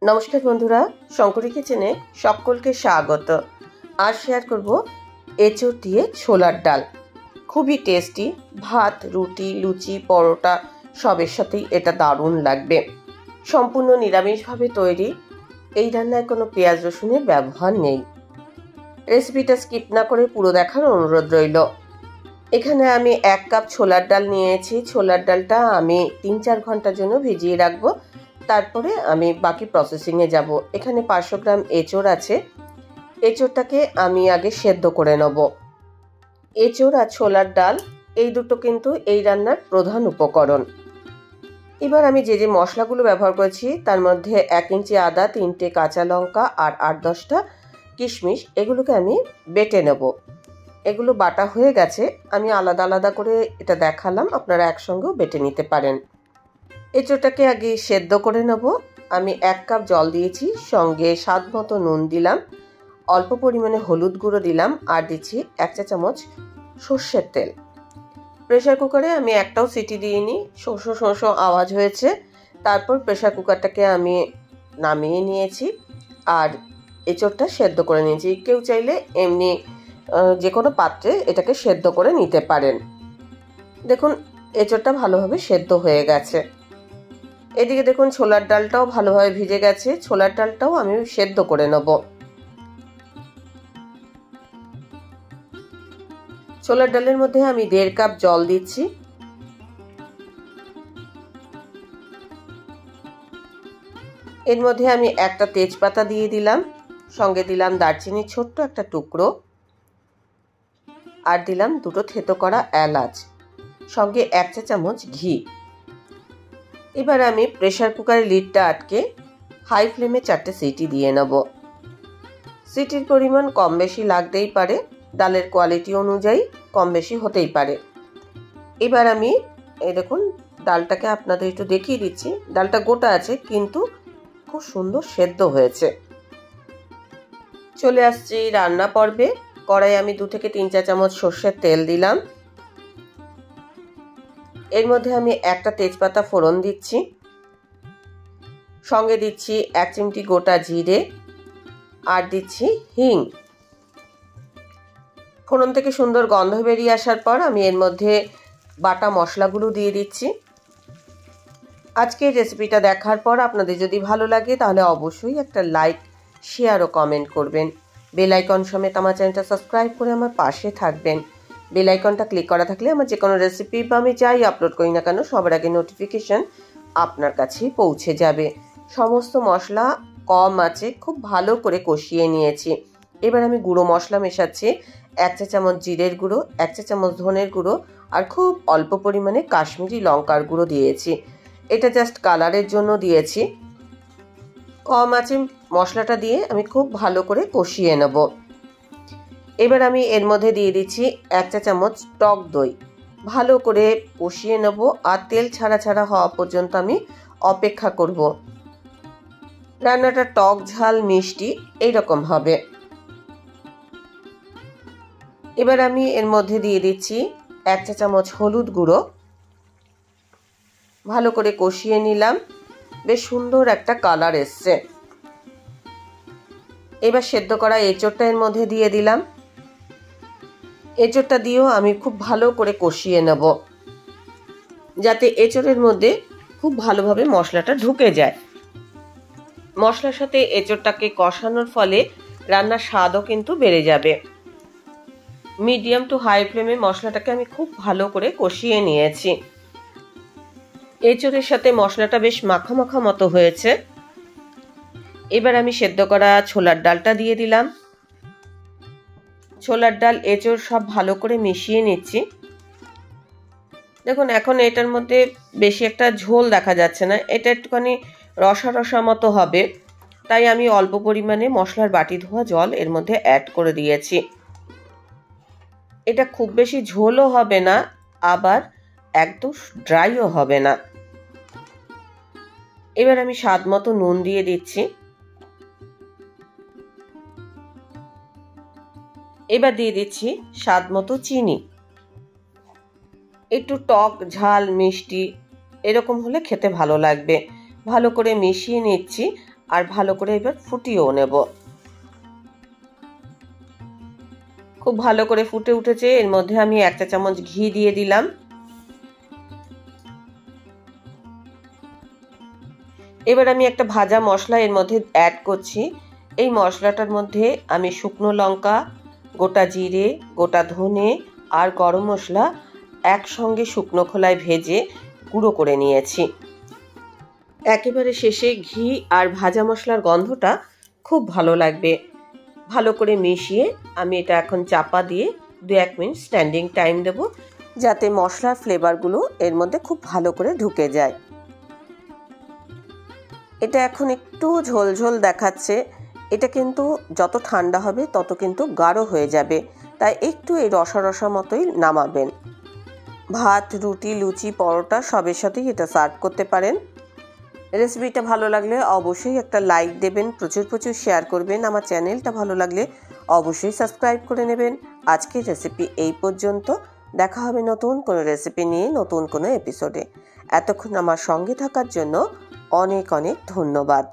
নমস্কার বন্ধুরা, শঙ্করী কিচেনে সকলকে স্বাগত। আজ শেয়ার করব এঁচোড় দিয়ে ছোলার ডাল। খুবই টেস্টি, ভাত, রুটি, লুচি, পরোটা সবের সাথেই এটা দারুণ লাগবে। সম্পূর্ণ নিরামিষভাবে তৈরি, এই রান্নায় কোনো পেঁয়াজ রসুনের ব্যবহার নেই। রেসিপিটা স্কিপ না করে পুরো দেখার অনুরোধ রইল। এখানে আমি 1 কাপ ছোলার ডাল নিয়েছি। ছোলার ডালটা আমি 3-4 ঘন্টার জন্য ভিজিয়ে রাখবো, তারপরে আমি বাকি প্রসেসিংয়ে যাব। এখানে 500 গ্রাম এঁচোড় আছে। এঁচোড়টাকে আমি আগে সেদ্ধ করে নেব। এঁচোড় আর ছোলার ডাল এই দুটো কিন্তু এই রান্নার প্রধান উপকরণ। এবার আমি যে মশলাগুলো ব্যবহার করেছি তার মধ্যে 1 ইঞ্চি আদা, 3টে কাঁচা লঙ্কা আর 8-10টা কিশমিশ, এগুলোকে আমি বেটে নেব। এগুলো বাটা হয়ে গেছে, আমি আলাদা আলাদা করে এটা দেখালাম, আপনারা একসঙ্গেও বেটে নিতে পারেন। এঁচোড়টাকে আগে সেদ্ধ করে নেব। আমি 1 কাপ জল দিয়েছি, সঙ্গে স্বাদ মতো নুন দিলাম, অল্প পরিমাণে হলুদ গুঁড়ো দিলাম আর দিচ্ছি 1 চা চামচ সর্ষের তেল। প্রেসার কুকারে আমি একটাও সিটি দিইনি, শোঁ শোঁ আওয়াজ হয়েছে। তারপর প্রেসার কুকারটাকে আমি নামিয়ে নিয়েছি আর এঁচোড়টা সেদ্ধ করে নিয়েছি। কেউ চাইলে এমনি যে কোনো পাত্রে এটাকে সেদ্ধ করে নিতে পারেন। দেখুন এঁচোড়টা ভালোভাবে সেদ্ধ হয়ে গেছে। এদিকে দেখুন ছোলার ডালটাও ভালোভাবে ভিজে গেছে। ছোলার ডালটাও আমি সেদ্ধ করে নেব। ছোলার ডালের মধ্যে আমি 1.5 কাপ জল দিচ্ছি। এর মধ্যে আমি একটা তেজপাতা দিয়ে দিলাম, সঙ্গে দিলাম দারচিনির ছোট্ট একটা টুকরো আর দিলাম 2টো থেতো করা এলাচ, সঙ্গে 1 চা চামচ ঘি। এবার আমি প্রেসার কুকারের লিডটা আটকে হাই ফ্লেমে 4টে সিটি দিয়ে নেব। সিটির পরিমাণ কম বেশি লাগতেই পারে, ডালের কোয়ালিটি অনুযায়ী কম বেশি হতেই পারে। এবার আমি এই দেখুন ডালটাকে আপনাদের একটু দেখিয়ে দিচ্ছি। ডালটা গোটা আছে কিন্তু খুব সুন্দর সেদ্ধ হয়েছে। চলে আসছি রান্না পর্বে। কড়াই আমি 2 থেকে 3 চা চামচ সর্ষের তেল দিলাম। এর মধ্যে আমি একটা তেজপাতা ফোড়ন দিচ্ছি, সঙ্গে দিচ্ছি 1 চিমটি গোটা জিরে আর দিচ্ছি হিং। ফোড়ন থেকে সুন্দর গন্ধ বেরিয়ে আসার পর আমি এর মধ্যে বাটা মশলাগুলো দিয়ে দিচ্ছি। আজকের রেসিপিটা দেখার পর আপনাদের যদি ভালো লাগে তাহলে অবশ্যই একটা লাইক, শেয়ার ও কমেন্ট করবেন। বেল আইকন সমেত আমার চ্যানেলটা সাবস্ক্রাইব করে আমার পাশে থাকবেন। বেল আইকনটা ক্লিক করা থাকলে আমার যে কোনো রেসিপি বা আমি যাই আপলোড করি না কেন সবার আগে নোটিফিকেশন আপনার কাছেই পৌঁছে যাবে। সমস্ত মশলা কম আছে খুব ভালো করে কষিয়ে নিয়েছি। এবার আমি গুঁড়ো মশলা মেশাচ্ছি। 1 চা চামচ জিরের গুঁড়ো, 1 চা চামচ ধনের গুঁড়ো আর খুব অল্প পরিমাণে কাশ্মীরি লঙ্কার গুঁড়ো দিয়েছি। এটা জাস্ট কালারের জন্য দিয়েছি। কম আছে মশলাটা দিয়ে আমি খুব ভালো করে কষিয়ে নেব। এবার আমি এর মধ্যে দিয়ে দিচ্ছি 1 চা চামচ টক দই। ভালো করে কষিয়ে নেব আর তেল ছাড়া ছাড়া হওয়া পর্যন্ত আমি অপেক্ষা করব। রান্নাটা টক ঝাল মিষ্টি এইরকম হবে। এবার আমি এর মধ্যে দিয়ে দিচ্ছি 1 চা চামচ হলুদ গুঁড়ো। ভালো করে কষিয়ে নিলাম, বেশ সুন্দর একটা কালার এসছে। এবার সেদ্ধ করা এঁচোড়টা এর মধ্যে দিয়ে দিলাম। এঁচোড়টা দিয়েও আমি খুব ভালো করে কষিয়ে নেব, যাতে এঁচোড়ের মধ্যে খুব ভালোভাবে মশলাটা ঢুকে যায়। মশলার সাথে এঁচোড়টাকে কষানোর ফলে রান্নার স্বাদও কিন্তু বেড়ে যাবে। মিডিয়াম টু হাই ফ্লেমে মশলাটাকে আমি খুব ভালো করে কষিয়ে নিয়েছি। এঁচোড়ের সাথে মশলাটা বেশ মাখা মাখা মতো হয়েছে। এবার আমি সেদ্ধ করা ছোলার ডালটা দিয়ে দিলাম। ছোলার ডাল এঁচোড় সব ভালো করে মিশিয়ে নিচ্ছি। দেখুন এখন এটার মধ্যে বেশি একটা ঝোল দেখা যাচ্ছে না, এটা একটুখানি রসা রসা মতো হবে, তাই আমি অল্প পরিমাণে মশলার বাটি ধোয়া জল এর মধ্যে অ্যাড করে দিয়েছি। এটা খুব বেশি ঝোলও হবে না, আবার একদম ড্রাইও হবে না। এবার আমি স্বাদ মতো নুন দিয়ে দিচ্ছি। এবার দিয়ে দিচ্ছি স্বাদ মতো চিনি। একটু টক ঝাল মিষ্টি এরকম হলে খেতে ভালো লাগবে। ভালো করে মিশিয়ে নিচ্ছি আর ভালো করে এবার ফুটিয়েও নেব। খুব ভালো করে ফুটে উঠেছে। এর মধ্যে আমি 1 চা চামচ ঘি দিয়ে দিলাম। এবার আমি একটা ভাজা মশলা এর মধ্যে অ্যাড করছি। এই মশলাটার মধ্যে আমি শুকনো লঙ্কা, গোটা জিরে, গোটা ধনে আর গরম মশলা একসঙ্গে শুকনো খোলায় ভেজে গুঁড়ো করে নিয়েছি। একেবারে শেষে ঘি আর ভাজা মশলার গন্ধটা খুব ভালো লাগবে। ভালো করে মিশিয়ে আমি এটা এখন চাপা দিয়ে 2-1 মিনিট স্ট্যান্ডিং টাইম দেব, যাতে মশলার ফ্লেভারগুলো এর মধ্যে খুব ভালো করে ঢুকে যায়। এটা এখন একটু ঝোলঝোল দেখাচ্ছে। এটা কিন্তু যত ঠান্ডা হবে তত কিন্তু গাঢ় হয়ে যাবে, তাই একটু এই রসা রসা মতোই নামাবেন। ভাত, রুটি, লুচি, পরোটা সবের সাথেই এটা সার্ভ করতে পারেন। রেসিপিটা ভালো লাগলে অবশ্যই একটা লাইক দেবেন, প্রচুর প্রচুর শেয়ার করবেন। আমার চ্যানেলটা ভালো লাগলে অবশ্যই সাবস্ক্রাইব করে নেবেন। আজকের রেসিপি এই পর্যন্ত। দেখা হবে নতুন কোনো রেসিপি নিয়ে নতুন কোনো এপিসোডে। এতক্ষণ আমার সঙ্গে থাকার জন্য অনেক অনেক ধন্যবাদ।